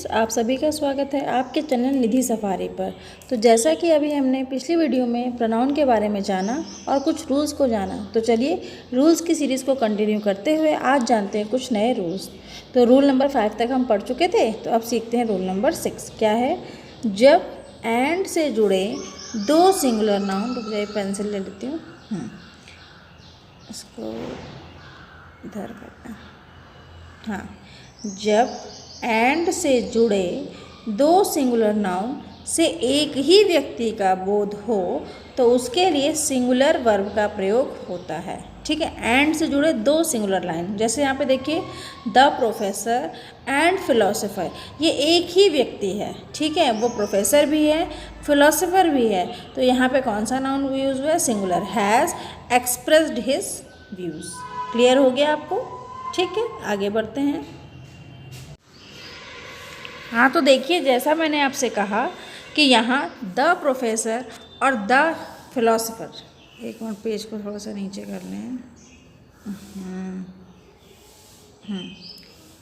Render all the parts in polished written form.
आप सभी का स्वागत है आपके चैनल निधि सफारी पर। तो जैसा कि अभी हमने पिछली वीडियो में प्रोनाउन के बारे में जाना और कुछ रूल्स को जाना, तो चलिए रूल्स की सीरीज़ को कंटिन्यू करते हुए आज जानते हैं कुछ नए रूल्स। तो रूल नंबर 5 तक हम पढ़ चुके थे, तो अब सीखते हैं रूल नंबर 6। क्या है? जब एंड से जुड़े दो सिंगुलर नाउन, रुक जाइए पेंसिल ले लेती हूँ, इसको इधर करना। हाँ, जब एंड से जुड़े दो सिंगुलर नाउन से एक ही व्यक्ति का बोध हो तो उसके लिए सिंगुलर वर्ब का प्रयोग होता है। ठीक है, एंड से जुड़े दो सिंगुलर लाइन, जैसे यहाँ पे देखिए द प्रोफेसर एंड फिलोसोफर, ये एक ही व्यक्ति है। ठीक है, वो प्रोफेसर भी है, फिलोसोफर भी है, तो यहाँ पे कौन सा नाउन यूज हुआ है? Singular, has expressed his views. Clear हो गया आपको? ठीक है, आगे बढ़ते हैं। हाँ, तो देखिए जैसा मैंने आपसे कहा कि यहाँ द प्रोफेसर और द फिलोसोफर, एक मिनट पेज को थोड़ा सा नीचे कर लें।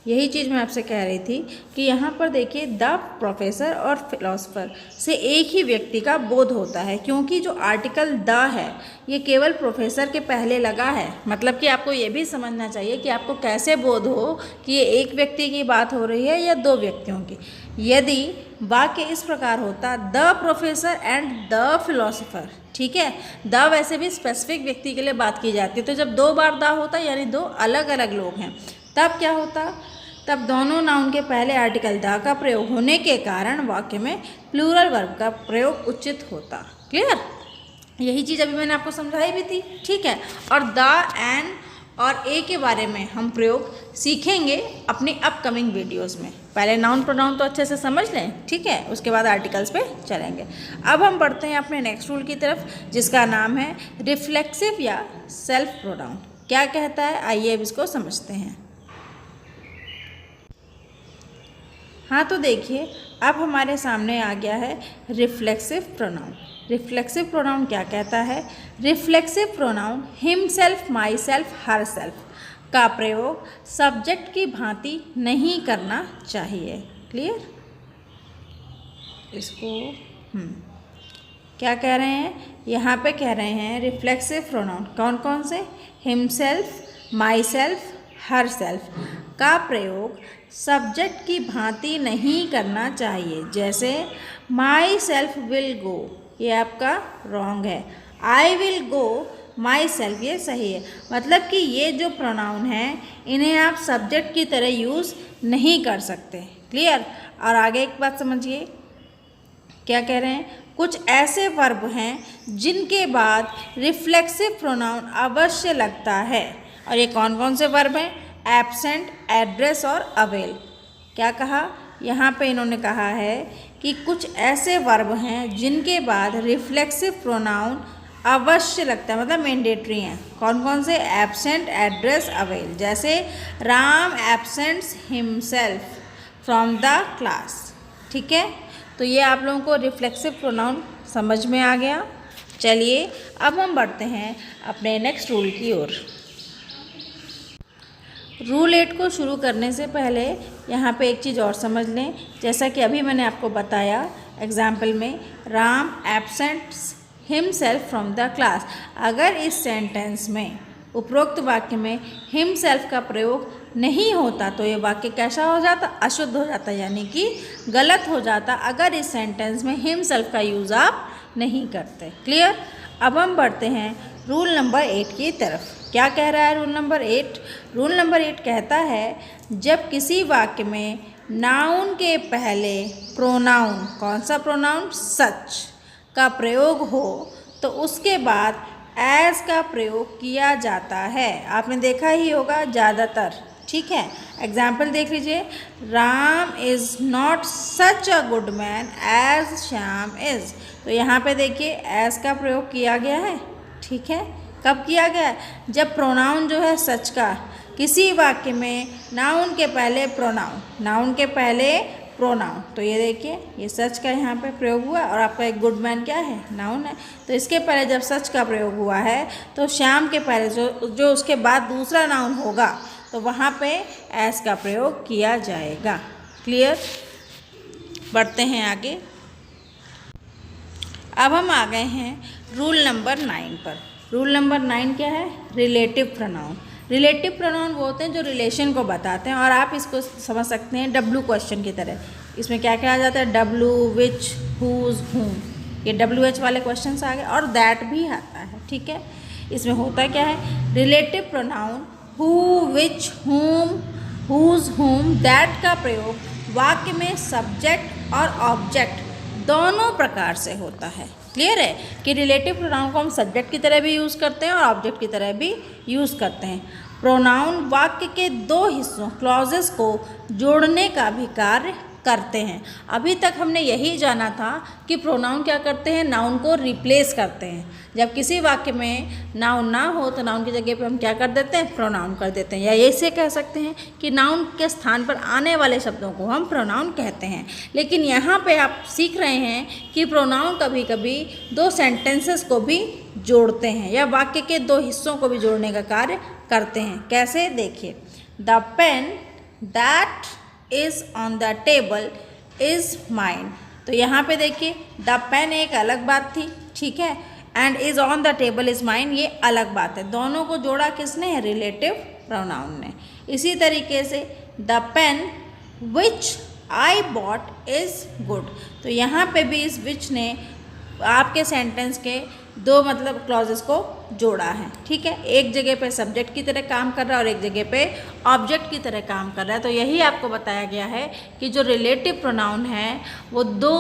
यही चीज़ मैं आपसे कह रही थी कि यहाँ पर देखिए द प्रोफेसर और फिलोसोफर से एक ही व्यक्ति का बोध होता है, क्योंकि जो आर्टिकल द है ये केवल प्रोफेसर के पहले लगा है। मतलब कि आपको ये भी समझना चाहिए कि आपको कैसे बोध हो कि ये एक व्यक्ति की बात हो रही है या दो व्यक्तियों की। यदि वाक्य इस प्रकार होता the professor and the philosopher, ठीक है, द वैसे भी स्पेसिफिक व्यक्ति के लिए बात की जाती है, तो जब दो बार द होता यानी दो अलग अलग लोग हैं, तब क्या होता? तब दोनों नाउन के पहले आर्टिकल द का प्रयोग होने के कारण वाक्य में प्लूरल वर्ब का प्रयोग उचित होता। क्लियर? यही चीज़ अभी मैंने आपको समझाई भी थी। ठीक है, और द, एन और ए के बारे में हम प्रयोग सीखेंगे अपनी अपकमिंग वीडियोस में। पहले नाउन प्रोनाउन तो अच्छे से समझ लें, ठीक है, उसके बाद आर्टिकल्स पे चलेंगे। अब हम बढ़ते हैं अपने नेक्स्ट रूल की तरफ, जिसका नाम है रिफ्लेक्सिव या सेल्फ प्रोनाउन। क्या कहता है, आइए अब इसको समझते हैं। हाँ, तो देखिए अब हमारे सामने आ गया है रिफ्लेक्सिव प्रोनाउन। रिफ्लेक्सिव प्रोनाउन क्या कहता है? Reflexive pronoun himself, my self, her self का प्रयोग सब्जेक्ट की भांति नहीं करना चाहिए। क्लियर? इसको क्या कह रहे हैं? यहाँ पे कह रहे हैं रिफ्लेक्सिव प्रोनाउन कौन कौन से? Himself, my self, her self का प्रयोग सब्जेक्ट की भांति नहीं करना चाहिए। जैसे माई सेल्फ विल गो, ये आपका रॉन्ग है। I will go my self, ये सही है। मतलब कि ये जो प्रोनाउन हैं इन्हें आप सब्जेक्ट की तरह यूज़ नहीं कर सकते। क्लियर? और आगे एक बात समझिए, क्या कह रहे हैं? कुछ ऐसे वर्ब हैं जिनके बाद रिफ्लेक्सिव प्रोनाउन अवश्य लगता है, और ये कौन कौन से वर्ब हैं? एब्सेंट, एड्रेस और अवेल। क्या कहा? यहाँ पे इन्होंने कहा है कि कुछ ऐसे वर्ब हैं जिनके बाद रिफ्लेक्सिव प्रोनाउन अवश्य लगता है, मतलब मैंडेटरी हैं। कौन कौन से? Absent, address, avail. जैसे Ram absents himself from the class. ठीक है, तो ये आप लोगों को रिफ्लेक्सिव प्रोनाउन समझ में आ गया। चलिए अब हम बढ़ते हैं अपने नेक्स्ट रूल की ओर। रूल 8 को शुरू करने से पहले यहाँ पे एक चीज़ और समझ लें। जैसा कि अभी मैंने आपको बताया एग्जाम्पल में, Ram absents himself from the class. अगर इस सेंटेंस में उपरोक्त वाक्य में हिमसेल्फ का प्रयोग नहीं होता तो ये वाक्य कैसा हो जाता? अशुद्ध हो जाता, यानी कि गलत हो जाता अगर इस सेंटेंस में हिमसेल्फ का यूज़ आप नहीं करते। क्लियर? अब हम बढ़ते हैं रूल नंबर 8 की तरफ। क्या कह रहा है रूल नंबर 8? रूल नंबर 8 कहता है जब किसी वाक्य में नाउन के पहले प्रोनाउन, कौन सा प्रोनाउन? सच का प्रयोग हो तो उसके बाद एज का प्रयोग किया जाता है। आपने देखा ही होगा ज़्यादातर। ठीक है, एग्जाम्पल देख लीजिए, Ram is not such a good man as Shyam is. तो यहाँ पे देखिए एज का प्रयोग किया गया है। ठीक है, कब किया गया है? जब प्रोनाउन जो है सच का, किसी वाक्य में नाउन के पहले प्रोनाउन, नाउन के पहले प्रोनाउन, तो ये देखिए ये सच का यहाँ पे प्रयोग हुआ, और आपका एक गुड मैन क्या है? नाउन है। तो इसके पहले जब सच का प्रयोग हुआ है तो श्याम के पहले जो उसके बाद दूसरा नाउन होगा तो वहाँ पे एस का प्रयोग किया जाएगा। क्लियर? बढ़ते हैं आगे। अब हम आ गए हैं रूल नंबर 9 पर। रूल नंबर 9 क्या है? Relative pronoun. रिलेटिव प्रोनाउन वो होते हैं जो रिलेशन को बताते हैं, और आप इसको समझ सकते हैं डब्लू क्वेश्चन की तरह। इसमें क्या क्या आ जाता है? डब्लू, विच, हुज, हुम, ये WH वाले क्वेश्चंस आ गए, और दैट भी आता है। ठीक है, इसमें होता क्या है? रिलेटिव प्रोनाउन हु, विच, हुम, हुज, हुम, दैट का प्रयोग वाक्य में सब्जेक्ट और ऑब्जेक्ट दोनों प्रकार से होता है। क्लियर है कि रिलेटिव प्रोनाउन को हम सब्जेक्ट की तरह भी यूज़ करते हैं और ऑब्जेक्ट की तरह भी यूज़ करते हैं। प्रोनाउन वाक्य के दो हिस्सों, क्लॉजेस को जोड़ने का भी कार्य करते हैं। अभी तक हमने यही जाना था कि प्रोनाउन क्या करते हैं? नाउन को रिप्लेस करते हैं। जब किसी वाक्य में नाउन ना हो तो नाउन की जगह पे हम क्या कर देते हैं? प्रोनाउन कर देते हैं, या ऐसे कह सकते हैं कि नाउन के स्थान पर आने वाले शब्दों को हम प्रोनाउन कहते हैं। लेकिन यहाँ पे आप सीख रहे हैं कि प्रोनाउन कभी कभी दो सेंटेंसेस को भी जोड़ते हैं, या वाक्य के दो हिस्सों को भी जोड़ने का कार्य करते हैं। कैसे? देखिए, the pen that is on the table is mine. तो यहाँ पे देखिए, द पेन एक अलग बात थी, ठीक है, and is on the table is mine ये अलग बात है। दोनों को जोड़ा किसने? रिलेटिव प्रोनाउन ने। इसी तरीके से the pen which I bought is good, तो यहाँ पे भी इस विच ने आपके सेंटेंस के दो मतलब क्लॉजेस को जोड़ा है। ठीक है, एक जगह पे सब्जेक्ट की तरह काम कर रहा है और एक जगह पे ऑब्जेक्ट की तरह काम कर रहा है। तो यही आपको बताया गया है कि जो रिलेटिव प्रोनाउन है वो दो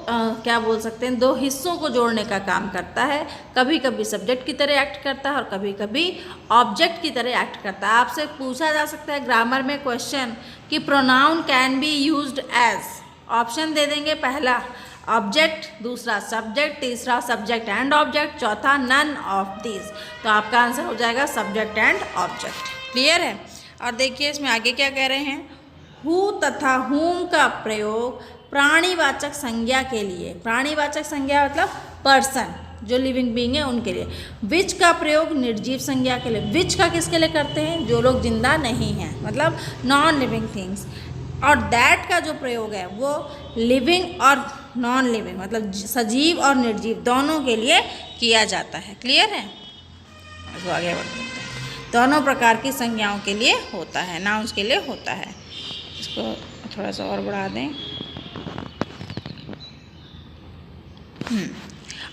क्या बोल सकते हैं, दो हिस्सों को जोड़ने का काम करता है। कभी कभी सब्जेक्ट की तरह एक्ट करता है और कभी कभी ऑब्जेक्ट की तरह एक्ट करता है। आपसे पूछा जा सकता है ग्रामर में क्वेश्चन कि pronoun can be used as, option दे देंगे, पहला ऑब्जेक्ट, दूसरा सब्जेक्ट, तीसरा सब्जेक्ट एंड ऑब्जेक्ट, चौथा नन ऑफ दीज। तो आपका आंसर हो जाएगा सब्जेक्ट एंड ऑब्जेक्ट। क्लियर है? और देखिए इसमें आगे क्या कह रहे हैं? हु तथा हुम का प्रयोग प्राणीवाचक संज्ञा के लिए, प्राणीवाचक संज्ञा मतलब पर्सन जो लिविंग बीइंग है उनके लिए। विच का प्रयोग निर्जीव संज्ञा के लिए। विच का किसके लिए करते हैं? जो लोग जिंदा नहीं हैं, मतलब नॉन लिविंग थिंग्स। और दैट का जो प्रयोग है वो लिविंग और नॉन लिविंग मतलब सजीव और निर्जीव दोनों के लिए किया जाता है। क्लियर है? इसको आगे बढ़ते हैं। दोनों प्रकार की संज्ञाओं के लिए होता है, नाउन्स के लिए होता है। इसको थोड़ा सा और बढ़ा दें।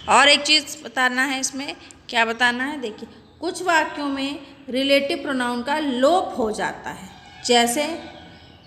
और एक चीज़ बताना है इसमें, क्या बताना है? देखिए, कुछ वाक्यों में रिलेटिव प्रोनाउन का लोप हो जाता है, जैसे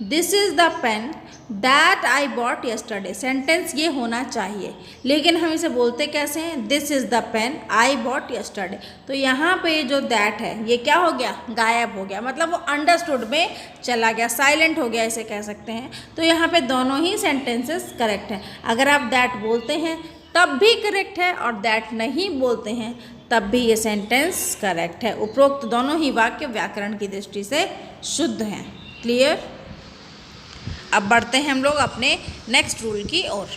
this is the pen that I bought yesterday. Sentence ये होना चाहिए, लेकिन हम इसे बोलते कैसे हैं? This is the pen I bought yesterday. तो यहाँ पे जो दैट है ये क्या हो गया? गायब हो गया, मतलब वो अंडरस्टूड में चला गया, साइलेंट हो गया, ऐसे कह सकते हैं। तो यहाँ पे दोनों ही सेंटेंसेस करेक्ट हैं। अगर आप दैट बोलते हैं तब भी करेक्ट है, और दैट नहीं बोलते हैं तब भी ये सेंटेंस करेक्ट है। उपरोक्त दोनों ही वाक्य व्याकरण की दृष्टि से शुद्ध हैं। क्लियर? अब बढ़ते हैं हम लोग अपने नेक्स्ट रूल की ओर।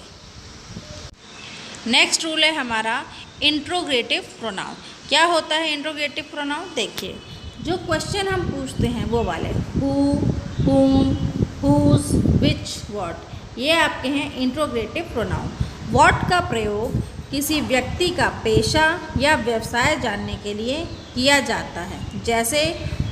नेक्स्ट रूल है हमारा इंट्रोगेटिव प्रोनाउन। क्या होता है इंट्रोगेटिव प्रोनाउन? देखिए, जो क्वेश्चन हम पूछते हैं वो वाले हु, हुम, हुज, विच, व्हाट, ये आपके हैं इंट्रोगेटिव प्रोनाउन। व्हाट का प्रयोग किसी व्यक्ति का पेशा या व्यवसाय जानने के लिए किया जाता है, जैसे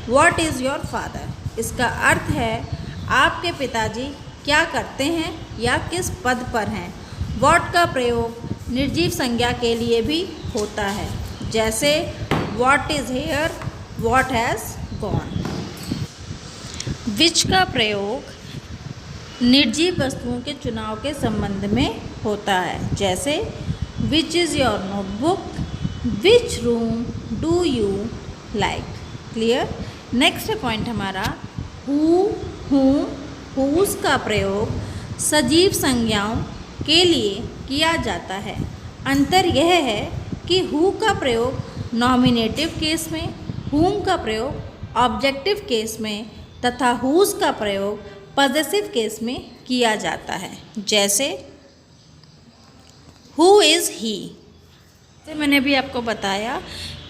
व्हाट इज़ योर फादर। इसका अर्थ है आपके पिताजी क्या करते हैं या किस पद पर हैं। व्हाट का प्रयोग निर्जीव संज्ञा के लिए भी होता है, जैसे what is here, what has gone. Which का प्रयोग निर्जीव वस्तुओं के चुनाव के संबंध में होता है, जैसे which is your notebook, which room do you like. Clear? Next point हमारा हु, हुम, हुज का प्रयोग सजीव संज्ञाओं के लिए किया जाता है। अंतर यह है कि हु का प्रयोग नॉमिनेटिव केस में, हुम का प्रयोग ऑब्जेक्टिव केस में तथा हुज का प्रयोग पॉजेसिव केस में किया जाता है, जैसे हु इज़ ही। तो मैंने भी आपको बताया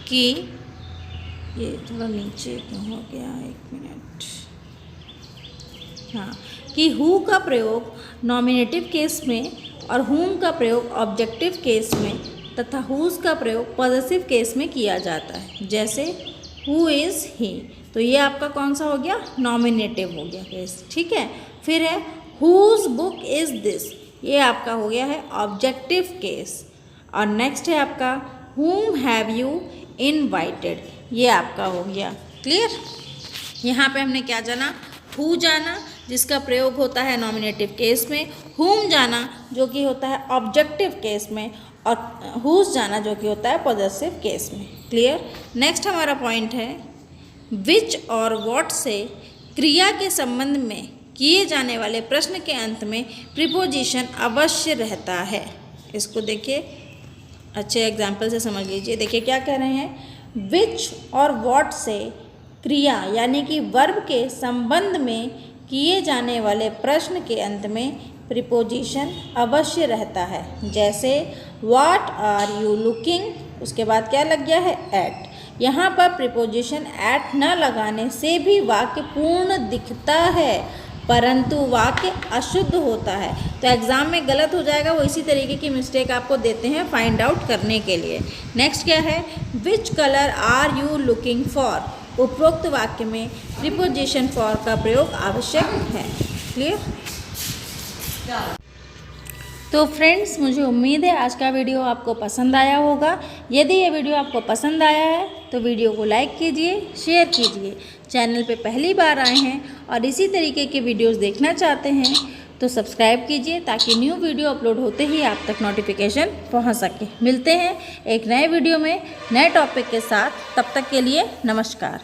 कि ये थोड़ा नीचे क्यों हो गया, एक मिनट, हाँ, कि हु का प्रयोग नॉमिनेटिव केस में और हुम का प्रयोग ऑब्जेक्टिव केस में तथा हुज का प्रयोग पॉजेसिव केस में किया जाता है। जैसे हु इज़ ही, तो ये आपका कौन सा हो गया, नॉमिनेटिव हो गया केस, ठीक है। फिर है हुज बुक इज़ दिस, ये आपका हो गया है ऑब्जेक्टिव केस। और नेक्स्ट है आपका whom have you invited, ये आपका हो गया क्लियर। यहाँ पे हमने क्या जाना, who जाना जिसका प्रयोग होता है नॉमिनेटिव केस में, whom जाना जो कि होता है ऑब्जेक्टिव केस में, और whose जाना जो कि होता है पॉजेसिव केस में, क्लियर। नेक्स्ट हमारा पॉइंट है which और what से क्रिया के संबंध में किए जाने वाले प्रश्न के अंत में प्रीपोजिशन अवश्य रहता है। इसको देखिए अच्छे एग्जाम्पल से समझ लीजिए। देखिए क्या कह रहे हैं, विच और वॉट से क्रिया यानी कि वर्ब के संबंध में किए जाने वाले प्रश्न के अंत में प्रीपोजिशन अवश्य रहता है। जैसे व्हाट आर यू लुकिंग, उसके बाद क्या लग गया है, एट। यहाँ पर प्रीपोजिशन एट न लगाने से भी वाक्य पूर्ण दिखता है परंतु वाक्य अशुद्ध होता है। तो एग्ज़ाम में गलत हो जाएगा, वो इसी तरीके की मिस्टेक आपको देते हैं फाइंड आउट करने के लिए। नेक्स्ट क्या है, which colour are you looking for, उपरोक्त वाक्य में प्रीपोजिशन फॉर का प्रयोग आवश्यक है, क्लियर। तो फ्रेंड्स मुझे उम्मीद है आज का वीडियो आपको पसंद आया होगा। यदि ये वीडियो आपको पसंद आया है तो वीडियो को लाइक कीजिए, शेयर कीजिए। चैनल पे पहली बार आए हैं और इसी तरीके के वीडियोस देखना चाहते हैं तो सब्सक्राइब कीजिए ताकि न्यू वीडियो अपलोड होते ही आप तक नोटिफिकेशन पहुंच सके। मिलते हैं एक नए वीडियो में नए टॉपिक के साथ, तब तक के लिए नमस्कार।